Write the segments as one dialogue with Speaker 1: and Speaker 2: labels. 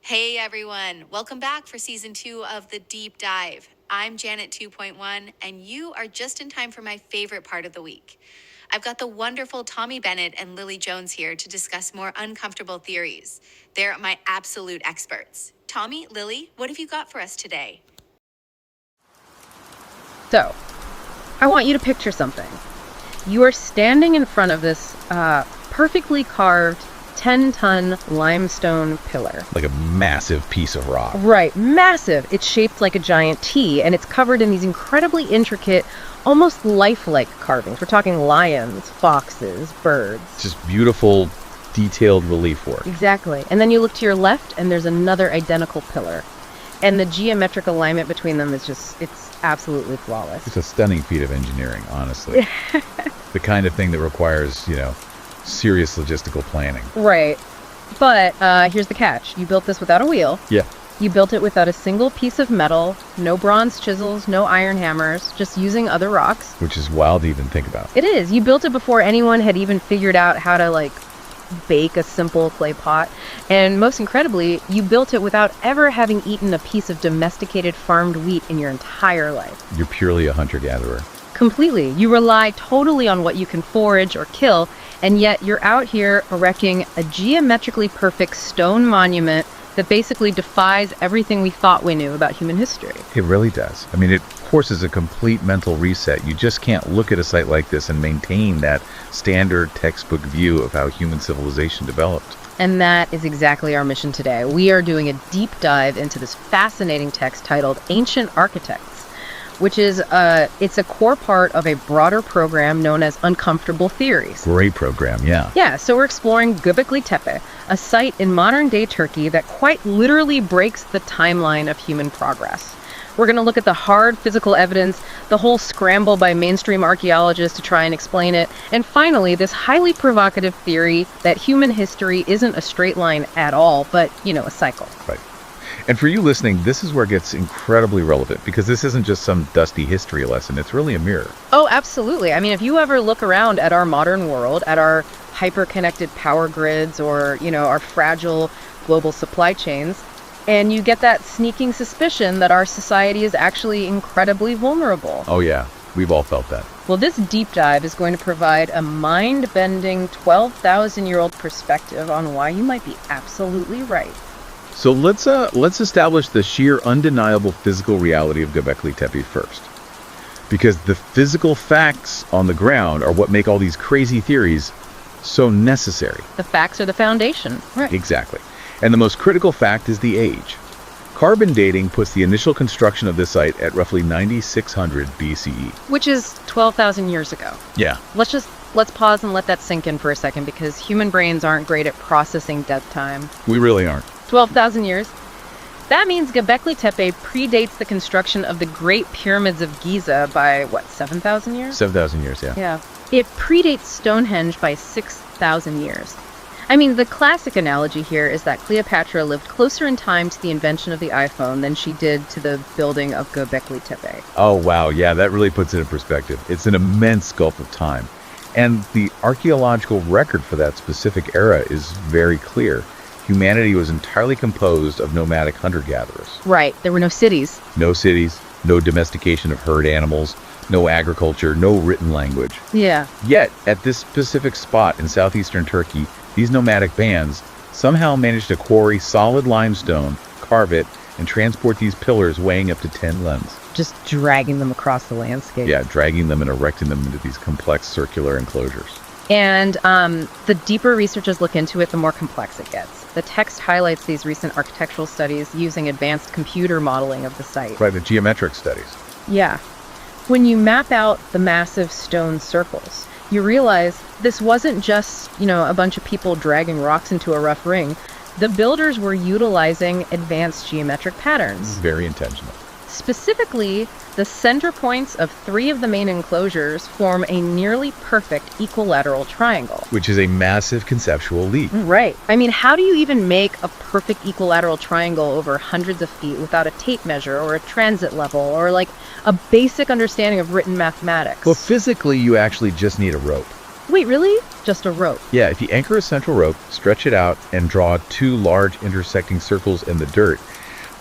Speaker 1: Hey everyone, welcome back for season 2 of The Deep Dive. I'm Janet 2.1, and you are just in time for my favorite part of the week. I've got the wonderful Tommy Bennett and Lilly Jones here to discuss more uncomfortable theories. They're my absolute experts. Tommy, Lilly, what have you got for us today?
Speaker 2: So, I want you to picture something. You are standing in front of this perfectly carved 10-ton limestone pillar.
Speaker 3: Like a massive piece of rock.
Speaker 2: Right, massive. It's shaped like a giant T, and it's covered in these incredibly intricate, almost lifelike carvings. We're talking lions, foxes, birds.
Speaker 3: Just beautiful, detailed relief work.
Speaker 2: Exactly. And then you look to your left, and there's another identical pillar. And the geometric alignment between them is it's absolutely flawless.
Speaker 3: It's a stunning feat of engineering, honestly. The kind of thing that requires, serious logistical planning.
Speaker 2: Right. But here's the catch. You built this without a wheel.
Speaker 3: Yeah.
Speaker 2: You built it without a single piece of metal, no bronze chisels, no iron hammers, just using other rocks.
Speaker 3: Which is wild to even think about.
Speaker 2: It is. You built it before anyone had even figured out how to, bake a simple clay pot. And most incredibly, you built it without ever having eaten a piece of domesticated farmed wheat in your entire life.
Speaker 3: You're purely a hunter-gatherer.
Speaker 2: Completely. You rely totally on what you can forage or kill, and yet you're out here erecting a geometrically perfect stone monument that basically defies everything we thought we knew about human history.
Speaker 3: It really does. I mean, it forces a complete mental reset. You just can't look at a site like this and maintain that standard textbook view of how human civilization developed.
Speaker 2: And that is exactly our mission today. We are doing a deep dive into this fascinating text titled Ancient Architects, which is it's a core part of a broader program known as Uncomfortable Theories.
Speaker 3: Great program, yeah.
Speaker 2: Yeah, so we're exploring Göbekli Tepe, a site in modern-day Turkey that quite literally breaks the timeline of human progress. We're going to look at the hard physical evidence, the whole scramble by mainstream archaeologists to try and explain it, and finally, this highly provocative theory that human history isn't a straight line at all, but, a cycle.
Speaker 3: Right. And for you listening, this is where it gets incredibly relevant, because this isn't just some dusty history lesson, it's really a mirror.
Speaker 2: Oh, absolutely. I mean, if you ever look around at our modern world, at our hyper-connected power grids or, our fragile global supply chains, and you get that sneaking suspicion that our society is actually incredibly vulnerable.
Speaker 3: Oh yeah, we've all felt that.
Speaker 2: Well, this deep dive is going to provide a mind-bending 12,000-year-old perspective on why you might be absolutely right.
Speaker 3: So let's establish the sheer undeniable physical reality of Göbekli Tepe first. Because the physical facts on the ground are what make all these crazy theories so necessary.
Speaker 2: The facts are the foundation. Right.
Speaker 3: Exactly. And the most critical fact is the age. Carbon dating puts the initial construction of this site at roughly 9600 BCE.
Speaker 2: Which is 12,000 years ago.
Speaker 3: Yeah.
Speaker 2: Let's pause and let that sink in for a second, because human brains aren't great at processing death time.
Speaker 3: We really aren't.
Speaker 2: 12,000 years. That means Göbekli Tepe predates the construction of the Great Pyramids of Giza by, 7,000 years?
Speaker 3: 7,000 years, yeah.
Speaker 2: Yeah. It predates Stonehenge by 6,000 years. I mean, the classic analogy here is that Cleopatra lived closer in time to the invention of the iPhone than she did to the building of Göbekli Tepe.
Speaker 3: Oh, wow. Yeah, that really puts it in perspective. It's an immense gulf of time. And the archaeological record for that specific era is very clear. Humanity was entirely composed of nomadic hunter-gatherers.
Speaker 2: Right. There were no cities.
Speaker 3: No cities, no domestication of herd animals, no agriculture, no written language.
Speaker 2: Yeah.
Speaker 3: Yet, at this specific spot in southeastern Turkey, these nomadic bands somehow managed to quarry solid limestone, carve it, and transport these pillars weighing up to 10 tons.
Speaker 2: Just dragging them across the landscape.
Speaker 3: Yeah, dragging them and erecting them into these complex circular enclosures.
Speaker 2: And the deeper researchers look into it, the more complex it gets. The text highlights these recent architectural studies using advanced computer modeling of the site.
Speaker 3: Right, the geometric studies.
Speaker 2: Yeah. When you map out the massive stone circles, you realize this wasn't just, a bunch of people dragging rocks into a rough ring. The builders were utilizing advanced geometric patterns.
Speaker 3: Very intentional.
Speaker 2: Specifically, the center points of 3 of the main enclosures form a nearly perfect equilateral triangle.
Speaker 3: Which is a massive conceptual leap.
Speaker 2: Right. I mean, how do you even make a perfect equilateral triangle over hundreds of feet without a tape measure or a transit level or a basic understanding of written mathematics?
Speaker 3: Well, physically, you actually just need a rope.
Speaker 2: Wait, really? Just a rope?
Speaker 3: Yeah, if you anchor a central rope, stretch it out, and draw two large intersecting circles in the dirt,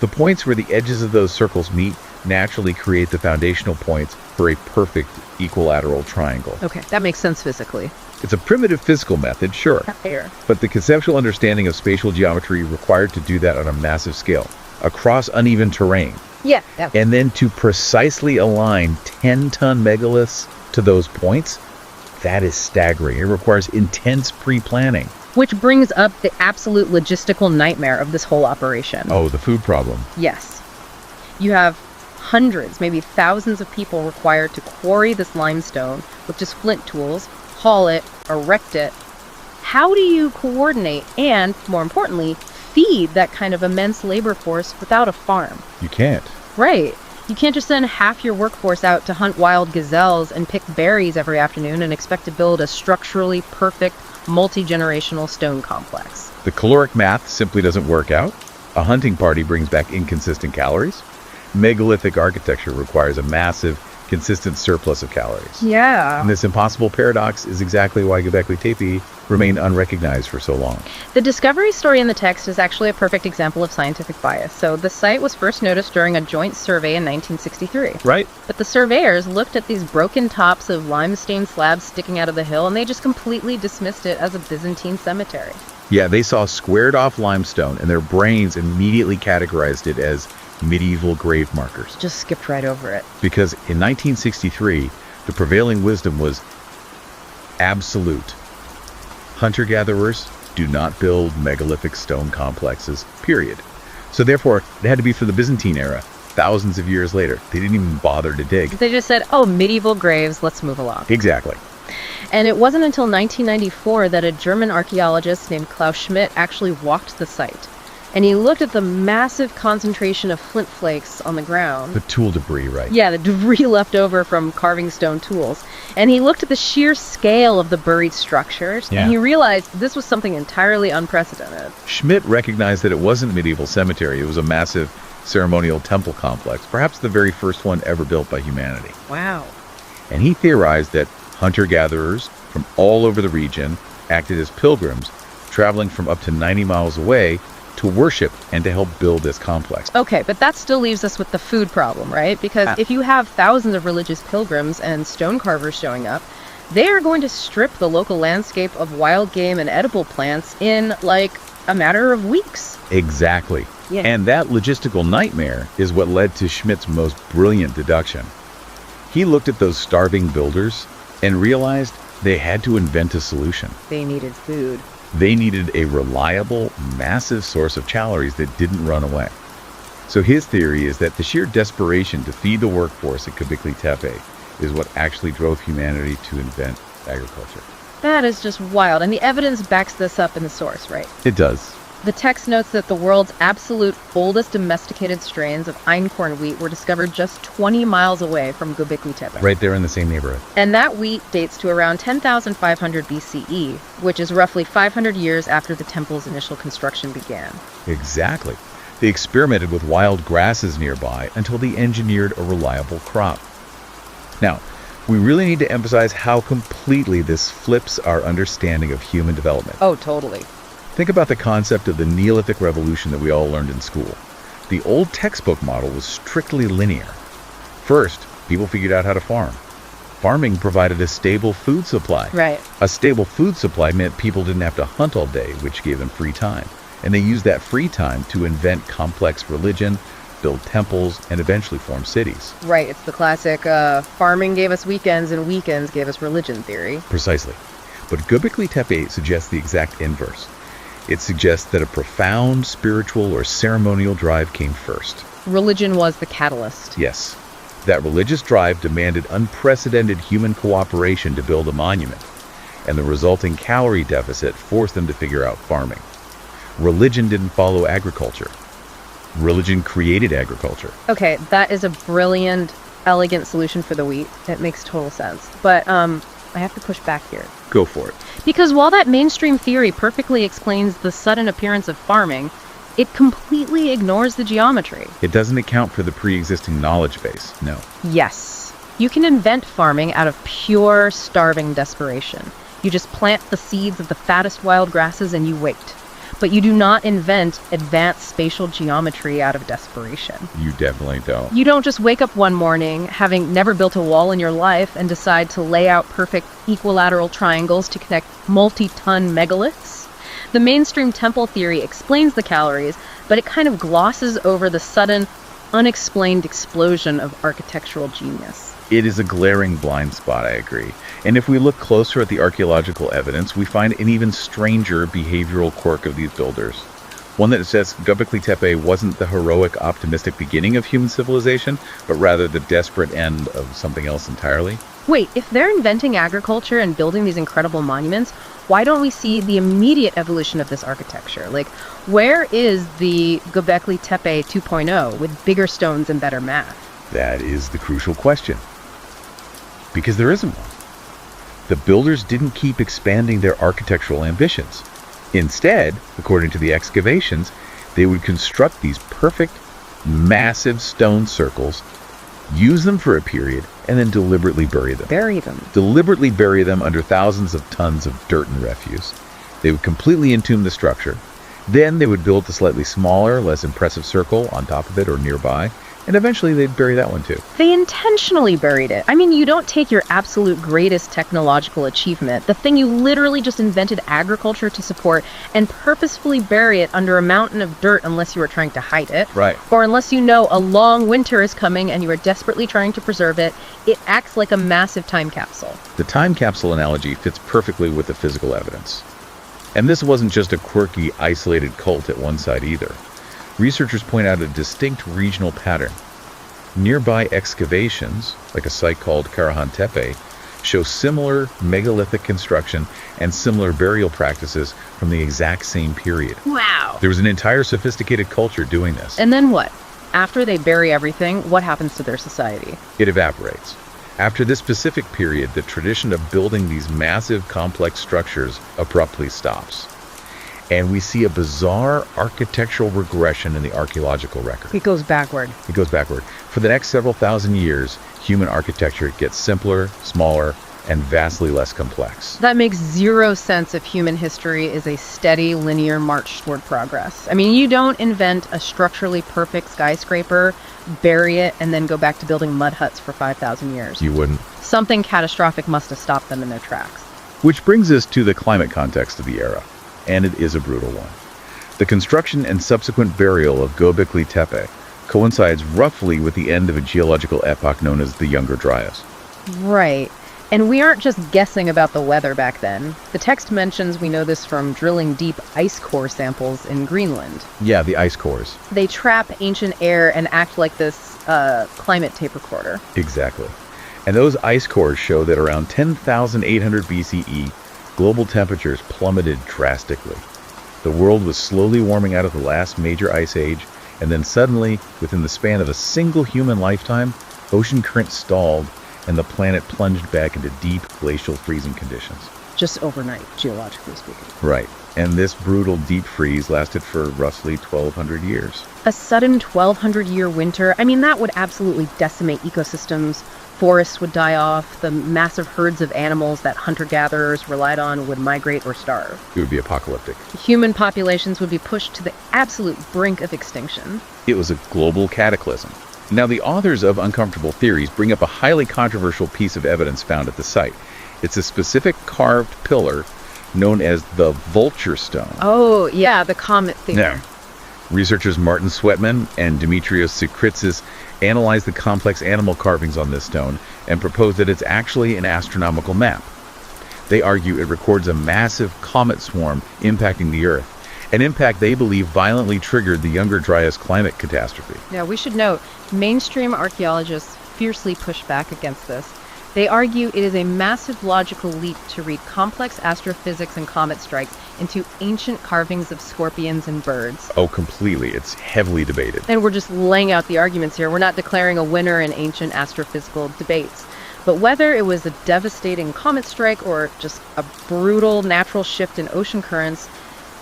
Speaker 3: the points where the edges of those circles meet naturally create the foundational points for a perfect equilateral triangle.
Speaker 2: Okay, that makes sense physically.
Speaker 3: It's a primitive physical method, sure,
Speaker 2: Fair.
Speaker 3: but the conceptual understanding of spatial geometry required to do that on a massive scale, across uneven terrain,
Speaker 2: Yeah.
Speaker 3: and then to precisely align 10-ton megaliths to those points, that is staggering. It requires intense pre-planning.
Speaker 2: Which brings up the absolute logistical nightmare of this whole operation.
Speaker 3: Oh, the food problem.
Speaker 2: Yes. You have hundreds, maybe thousands of people required to quarry this limestone with just flint tools, haul it, erect it. How do you coordinate and, more importantly, feed that kind of immense labor force without a farm?
Speaker 3: You can't.
Speaker 2: Right. You can't just send half your workforce out to hunt wild gazelles and pick berries every afternoon and expect to build a structurally perfect, multi-generational stone complex.
Speaker 3: The caloric math simply doesn't work out. A hunting party brings back inconsistent calories. Megalithic architecture requires a massive, consistent surplus of calories.
Speaker 2: Yeah.
Speaker 3: And this impossible paradox is exactly why Göbekli Tepe remained unrecognized for so long.
Speaker 2: The discovery story in the text is actually a perfect example of scientific bias. So the site was first noticed during a joint survey in 1963.
Speaker 3: Right?
Speaker 2: But the surveyors looked at these broken tops of limestone slabs sticking out of the hill, and they just completely dismissed it as a Byzantine cemetery.
Speaker 3: Yeah, they saw squared off limestone and their brains immediately categorized it as medieval grave markers.
Speaker 2: Just skipped right over it.
Speaker 3: Because in 1963, the prevailing wisdom was absolute. Hunter-gatherers do not build megalithic stone complexes, period. So therefore, it had to be for the Byzantine era, thousands of years later. They didn't even bother to dig.
Speaker 2: They just said, oh, medieval graves, let's move along.
Speaker 3: Exactly.
Speaker 2: And it wasn't until 1994 that a German archaeologist named Klaus Schmidt actually walked the site. And he looked at the massive concentration of flint flakes on the ground.
Speaker 3: The tool debris, right?
Speaker 2: Yeah, the debris left over from carving stone tools. And he looked at the sheer scale of the buried structures,
Speaker 3: Yeah.
Speaker 2: and he realized this was something entirely unprecedented.
Speaker 3: Schmidt recognized that it wasn't a medieval cemetery. It was a massive ceremonial temple complex, perhaps the very first one ever built by humanity.
Speaker 2: Wow.
Speaker 3: And he theorized that hunter-gatherers from all over the region acted as pilgrims, traveling from up to 90 miles away to worship and to help build this complex.
Speaker 2: Okay, but that still leaves us with the food problem, right? Because if you have thousands of religious pilgrims and stone carvers showing up, they are going to strip the local landscape of wild game and edible plants in, like, a matter of weeks.
Speaker 3: Exactly.
Speaker 2: Yeah.
Speaker 3: And that logistical nightmare is what led to Schmidt's most brilliant deduction. He looked at those starving builders and realized they had to invent a solution.
Speaker 2: They needed food.
Speaker 3: They needed a reliable, massive source of calories that didn't run away. So his theory is that the sheer desperation to feed the workforce at Göbekli Tepe is what actually drove humanity to invent agriculture.
Speaker 2: That is just wild, and the evidence backs this up in the source, right?
Speaker 3: It does.
Speaker 2: The text notes that the world's absolute oldest domesticated strains of einkorn wheat were discovered just 20 miles away from Göbekli Tepe.
Speaker 3: Right there in the same neighborhood.
Speaker 2: And that wheat dates to around 10,500 BCE, which is roughly 500 years after the temple's initial construction began.
Speaker 3: Exactly. They experimented with wild grasses nearby until they engineered a reliable crop. Now, we really need to emphasize how completely this flips our understanding of human development.
Speaker 2: Oh, totally.
Speaker 3: Think about the concept of the Neolithic Revolution that we all learned in school. The old textbook model was strictly linear. First, people figured out how to farm. Farming provided a stable food supply.
Speaker 2: Right.
Speaker 3: A stable food supply meant people didn't have to hunt all day, which gave them free time. And they used that free time to invent complex religion, build temples, and eventually form cities.
Speaker 2: Right, it's the classic farming gave us weekends and weekends gave us religion theory.
Speaker 3: Precisely. But Göbekli Tepe suggests the exact inverse. It suggests that a profound spiritual or ceremonial drive came first.
Speaker 2: Religion was the catalyst.
Speaker 3: Yes. That religious drive demanded unprecedented human cooperation to build a monument, and the resulting calorie deficit forced them to figure out farming. Religion didn't follow agriculture. Religion created agriculture.
Speaker 2: Okay, that is a brilliant, elegant solution for the wheat. It makes total sense. But I have to push back here.
Speaker 3: Go for it.
Speaker 2: Because while that mainstream theory perfectly explains the sudden appearance of farming, it completely ignores the geometry.
Speaker 3: It doesn't account for the pre-existing knowledge base, no.
Speaker 2: Yes. You can invent farming out of pure starving desperation. You just plant the seeds of the fattest wild grasses and you wait. But you do not invent advanced spatial geometry out of desperation.
Speaker 3: You definitely don't.
Speaker 2: You don't just wake up one morning, having never built a wall in your life, and decide to lay out perfect equilateral triangles to connect multi-ton megaliths. The mainstream temple theory explains the calories, but it kind of glosses over the sudden, unexplained explosion of architectural genius.
Speaker 3: It is a glaring blind spot, I agree. And if we look closer at the archaeological evidence, we find an even stranger behavioral quirk of these builders. One that says Göbekli Tepe wasn't the heroic, optimistic beginning of human civilization, but rather the desperate end of something else entirely.
Speaker 2: Wait, if they're inventing agriculture and building these incredible monuments, why don't we see the immediate evolution of this architecture? Like, where is the Göbekli Tepe 2.0 with bigger stones and better math?
Speaker 3: That is the crucial question. Because there isn't one. The builders didn't keep expanding their architectural ambitions. Instead, according to the excavations, they would construct these perfect, massive stone circles, use them for a period, and then deliberately bury them. Deliberately bury them under thousands of tons of dirt and refuse. They would completely entomb the structure. Then they would build a slightly smaller, less impressive circle on top of it or nearby, and eventually they'd bury that one too.
Speaker 2: They intentionally buried it. I mean, you don't take your absolute greatest technological achievement, the thing you literally just invented agriculture to support, and purposefully bury it under a mountain of dirt unless you were trying to hide it.
Speaker 3: Right.
Speaker 2: Or unless you know a long winter is coming and you are desperately trying to preserve it. It acts like a massive time capsule.
Speaker 3: The time capsule analogy fits perfectly with the physical evidence. And this wasn't just a quirky, isolated cult at one site either. Researchers point out a distinct regional pattern. Nearby excavations, like a site called Karahan Tepe, show similar megalithic construction and similar burial practices from the exact same period.
Speaker 2: Wow.
Speaker 3: There was an entire sophisticated culture doing this.
Speaker 2: And then what? After they bury everything, what happens to their society?
Speaker 3: It evaporates. After this specific period, the tradition of building these massive, complex structures abruptly stops. And we see a bizarre architectural regression in the archaeological record.
Speaker 2: It goes backward.
Speaker 3: It goes backward. For the next several thousand years, human architecture gets simpler, smaller, and vastly less complex.
Speaker 2: That makes zero sense if human history is a steady, linear march toward progress. I mean, you don't invent a structurally perfect skyscraper, bury it, and then go back to building mud huts for 5,000 years.
Speaker 3: You wouldn't.
Speaker 2: Something catastrophic must have stopped them in their tracks.
Speaker 3: Which brings us to the climate context of the era. And it is a brutal one. The construction and subsequent burial of Göbekli Tepe coincides roughly with the end of a geological epoch known as the Younger Dryas.
Speaker 2: Right. And we aren't just guessing about the weather back then. The text mentions we know this from drilling deep ice core samples in Greenland.
Speaker 3: Yeah, the ice cores.
Speaker 2: They trap ancient air and act like this climate tape recorder.
Speaker 3: Exactly. And those ice cores show that around 10,800 BCE, global temperatures plummeted drastically. The world was slowly warming out of the last major ice age, and then suddenly, within the span of a single human lifetime, ocean currents stalled and the planet plunged back into deep glacial freezing conditions.
Speaker 2: Just overnight, geologically speaking.
Speaker 3: Right. And this brutal deep freeze lasted for roughly 1,200 years.
Speaker 2: A sudden 1,200-year winter, I mean, that would absolutely decimate ecosystems. Forests would die off, the massive herds of animals that hunter-gatherers relied on would migrate or starve.
Speaker 3: It would be apocalyptic.
Speaker 2: Human populations would be pushed to the absolute brink of extinction.
Speaker 3: It was a global cataclysm. Now, the authors of Uncomfortable Theories bring up a highly controversial piece of evidence found at the site. It's a specific carved pillar known as the Vulture Stone.
Speaker 2: Oh, yeah, the comet thing.
Speaker 3: Yeah. Researchers Martin Sweatman and Dimitrios Tsikritsis analyzed the complex animal carvings on this stone and proposed that it's actually an astronomical map. They argue it records a massive comet swarm impacting the Earth, an impact they believe violently triggered the Younger Dryas climate catastrophe.
Speaker 2: Now, we should note, mainstream archaeologists fiercely push back against this. They argue it is a massive logical leap to read complex astrophysics and comet strikes into ancient carvings of scorpions and birds.
Speaker 3: Oh, completely. It's heavily debated.
Speaker 2: And we're just laying out the arguments here. We're not declaring a winner in ancient astrophysical debates. But whether it was a devastating comet strike or just a brutal natural shift in ocean currents,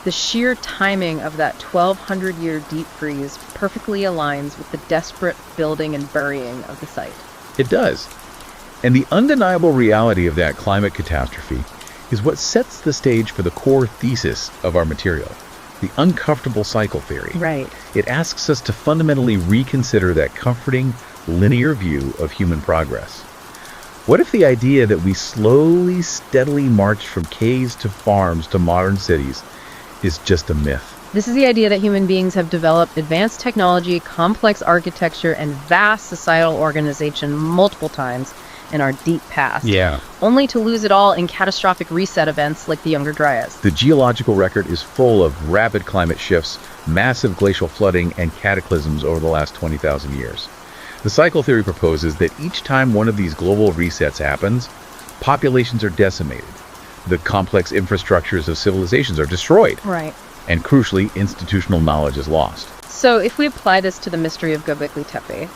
Speaker 2: the sheer timing of that 1,200-year deep freeze perfectly aligns with the desperate building and burying of the site.
Speaker 3: It does. And the undeniable reality of that climate catastrophe is what sets the stage for the core thesis of our material, the uncomfortable cycle theory.
Speaker 2: Right.
Speaker 3: It asks us to fundamentally reconsider that comforting, linear view of human progress. What if the idea that we slowly, steadily march from caves to farms to modern cities is just a myth?
Speaker 2: This is the idea that human beings have developed advanced technology, complex architecture, and vast societal organization multiple times in our deep past.
Speaker 3: Yeah.
Speaker 2: Only to lose it all in catastrophic reset events like the Younger Dryas.
Speaker 3: The geological record is full of rapid climate shifts, massive glacial flooding, and cataclysms over the last 20,000 years. The cycle theory proposes that each time one of these global resets happens, populations are decimated. The complex infrastructures of civilizations are destroyed.
Speaker 2: Right.
Speaker 3: And crucially, institutional knowledge is lost.
Speaker 2: So if we apply this to the mystery of Göbekli Tepe,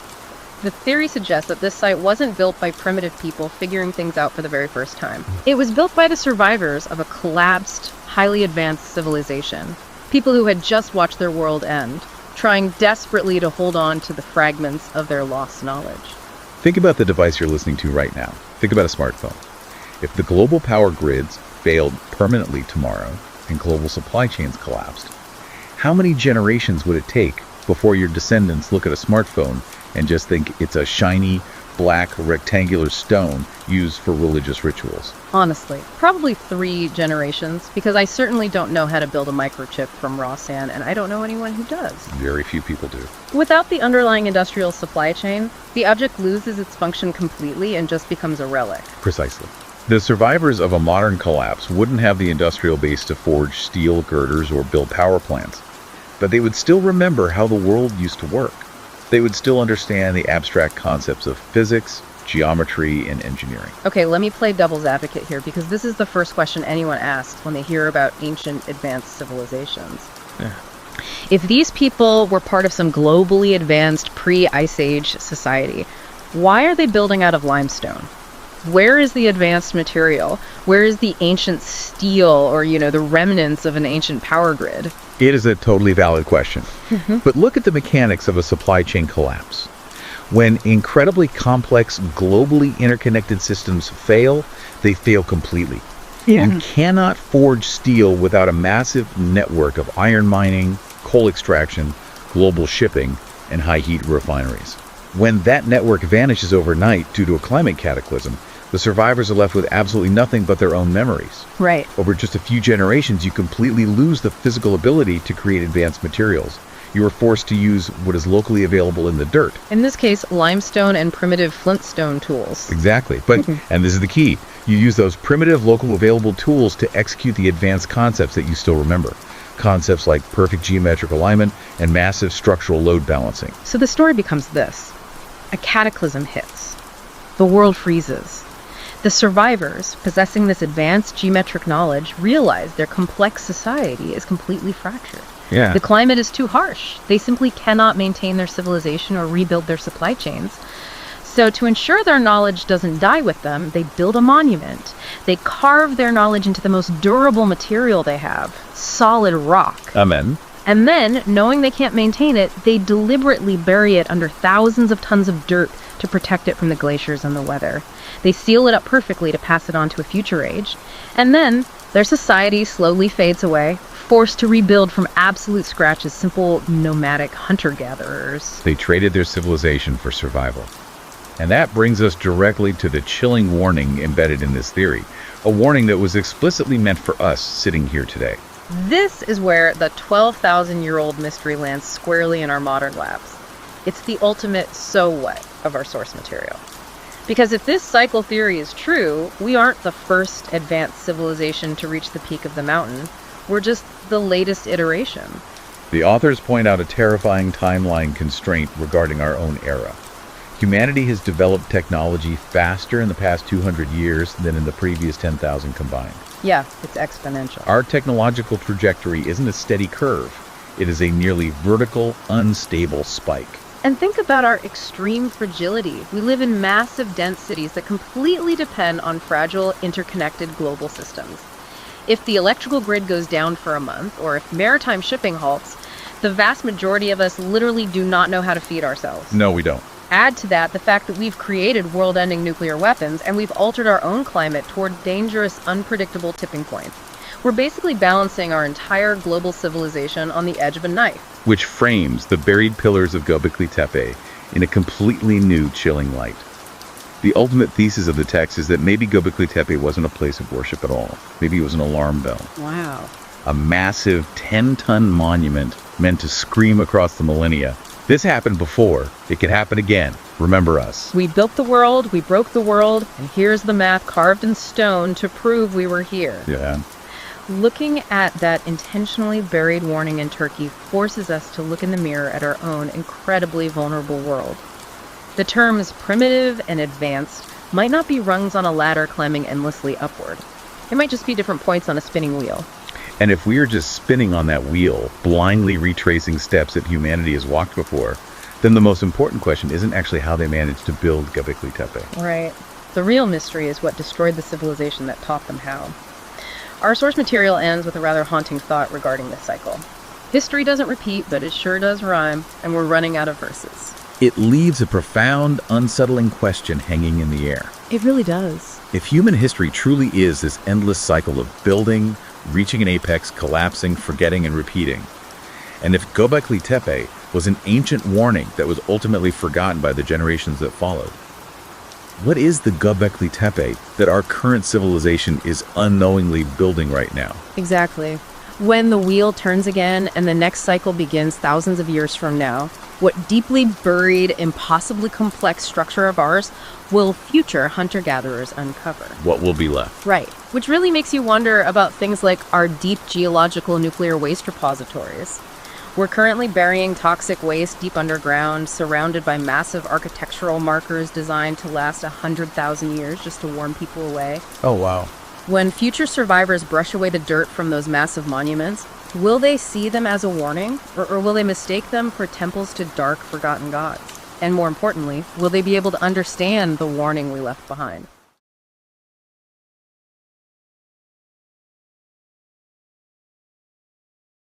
Speaker 2: the theory suggests that this site wasn't built by primitive people figuring things out for the very first time. It was built by the survivors of a collapsed, highly advanced civilization. People who had just watched their world end, trying desperately to hold on to the fragments of their lost knowledge.
Speaker 3: Think about the device you're listening to right now. Think about a smartphone. If the global power grids failed permanently tomorrow and global supply chains collapsed, how many generations would it take before your descendants look at a smartphone and just think it's a shiny, black, rectangular stone used for religious rituals?
Speaker 2: Honestly, probably 3 generations, because I certainly don't know how to build a microchip from raw sand, and I don't know anyone who does.
Speaker 3: Very few people do.
Speaker 2: Without the underlying industrial supply chain, the object loses its function completely and just becomes a relic.
Speaker 3: Precisely. The survivors of a modern collapse wouldn't have the industrial base to forge steel girders or build power plants, but they would still remember how the world used to work. They would still understand the abstract concepts of physics, geometry, and engineering.
Speaker 2: Okay, let me play devil's advocate here, because this is the first question anyone asks when they hear about ancient advanced civilizations.
Speaker 3: Yeah.
Speaker 2: If these people were part of some globally advanced pre-Ice Age society, why are they building out of limestone? Where is the advanced material? Where is the ancient steel or, the remnants of an ancient power grid?
Speaker 3: It is a totally valid question. But look at the mechanics of a supply chain collapse. When incredibly complex, globally interconnected systems fail, they fail completely.
Speaker 2: Yeah.
Speaker 3: You cannot forge steel without a massive network of iron mining, coal extraction, global shipping, and high-heat refineries. When that network vanishes overnight due to a climate cataclysm, the survivors are left with absolutely nothing but their own memories.
Speaker 2: Right.
Speaker 3: Over just a few generations, you completely lose the physical ability to create advanced materials. You are forced to use what is locally available in the dirt.
Speaker 2: In this case, limestone and primitive flintstone tools.
Speaker 3: Exactly. But, and this is the key, you use those primitive local available tools to execute the advanced concepts that you still remember. Concepts like perfect geometric alignment and massive structural load balancing.
Speaker 2: So the story becomes this. A cataclysm hits. The world freezes. The survivors, possessing this advanced geometric knowledge, realize their complex society is completely fractured.
Speaker 3: Yeah.
Speaker 2: The climate is too harsh. They simply cannot maintain their civilization or rebuild their supply chains. So to ensure their knowledge doesn't die with them, they build a monument. They carve their knowledge into the most durable material they have, solid rock.
Speaker 3: Amen.
Speaker 2: And then, knowing they can't maintain it, they deliberately bury it under thousands of tons of dirt to protect it from the glaciers and the weather. They seal it up perfectly to pass it on to a future age. And then, their society slowly fades away, forced to rebuild from absolute scratch as simple nomadic hunter-gatherers.
Speaker 3: They traded their civilization for survival. And that brings us directly to the chilling warning embedded in this theory, a warning that was explicitly meant for us sitting here today.
Speaker 2: This is where the 12,000-year-old mystery lands squarely in our modern labs. It's the ultimate so what of our source material. Because if this cycle theory is true, we aren't the first advanced civilization to reach the peak of the mountain. We're just the latest iteration.
Speaker 3: The authors point out a terrifying timeline constraint regarding our own era. Humanity has developed technology faster in the past 200 years than in the previous 10,000 combined.
Speaker 2: Yeah, it's exponential.
Speaker 3: Our technological trajectory isn't a steady curve. It is a nearly vertical, unstable spike.
Speaker 2: And think about our extreme fragility. We live in massive, dense cities that completely depend on fragile, interconnected global systems. If the electrical grid goes down for a month, or if maritime shipping halts, the vast majority of us literally do not know how to feed ourselves.
Speaker 3: No, we don't.
Speaker 2: Add to that the fact that we've created world-ending nuclear weapons and we've altered our own climate toward dangerous, unpredictable tipping points. We're basically balancing our entire global civilization on the edge of a knife.
Speaker 3: Which frames the buried pillars of Göbekli Tepe in a completely new, chilling light. The ultimate thesis of the text is that maybe Göbekli Tepe wasn't a place of worship at all. Maybe it was an alarm bell.
Speaker 2: Wow.
Speaker 3: A massive 10-ton monument meant to scream across the millennia. This happened before. It could happen again. Remember us.
Speaker 2: We built the world, we broke the world, and here's the math carved in stone to prove we were here.
Speaker 3: Yeah.
Speaker 2: Looking at that intentionally buried warning in Turkey forces us to look in the mirror at our own incredibly vulnerable world. The terms primitive and advanced might not be rungs on a ladder climbing endlessly upward. It might just be different points on a spinning wheel.
Speaker 3: And if we are just spinning on that wheel, blindly retracing steps that humanity has walked before, then the most important question isn't actually how they managed to build Göbekli Tepe.
Speaker 2: Right. The real mystery is what destroyed the civilization that taught them how. Our source material ends with a rather haunting thought regarding this cycle. History doesn't repeat, but it sure does rhyme, and we're running out of verses.
Speaker 3: It leaves a profound, unsettling question hanging in the air.
Speaker 2: It really does.
Speaker 3: If human history truly is this endless cycle of building, reaching an apex, collapsing, forgetting, and repeating, and if Göbekli Tepe was an ancient warning that was ultimately forgotten by the generations that followed, what is the Göbekli Tepe that our current civilization is unknowingly building right now?
Speaker 2: Exactly. When the wheel turns again and the next cycle begins thousands of years from now, what deeply buried, impossibly complex structure of ours will future hunter-gatherers uncover?
Speaker 3: What will be left?
Speaker 2: Right. Which really makes you wonder about things like our deep geological nuclear waste repositories. We're currently burying toxic waste deep underground, surrounded by massive architectural markers designed to last 100,000 years just to warn people away.
Speaker 3: Oh, wow.
Speaker 2: When future survivors brush away the dirt from those massive monuments, will they see them as a warning, or will they mistake them for temples to dark, forgotten gods? And more importantly, will they be able to understand the warning we left behind?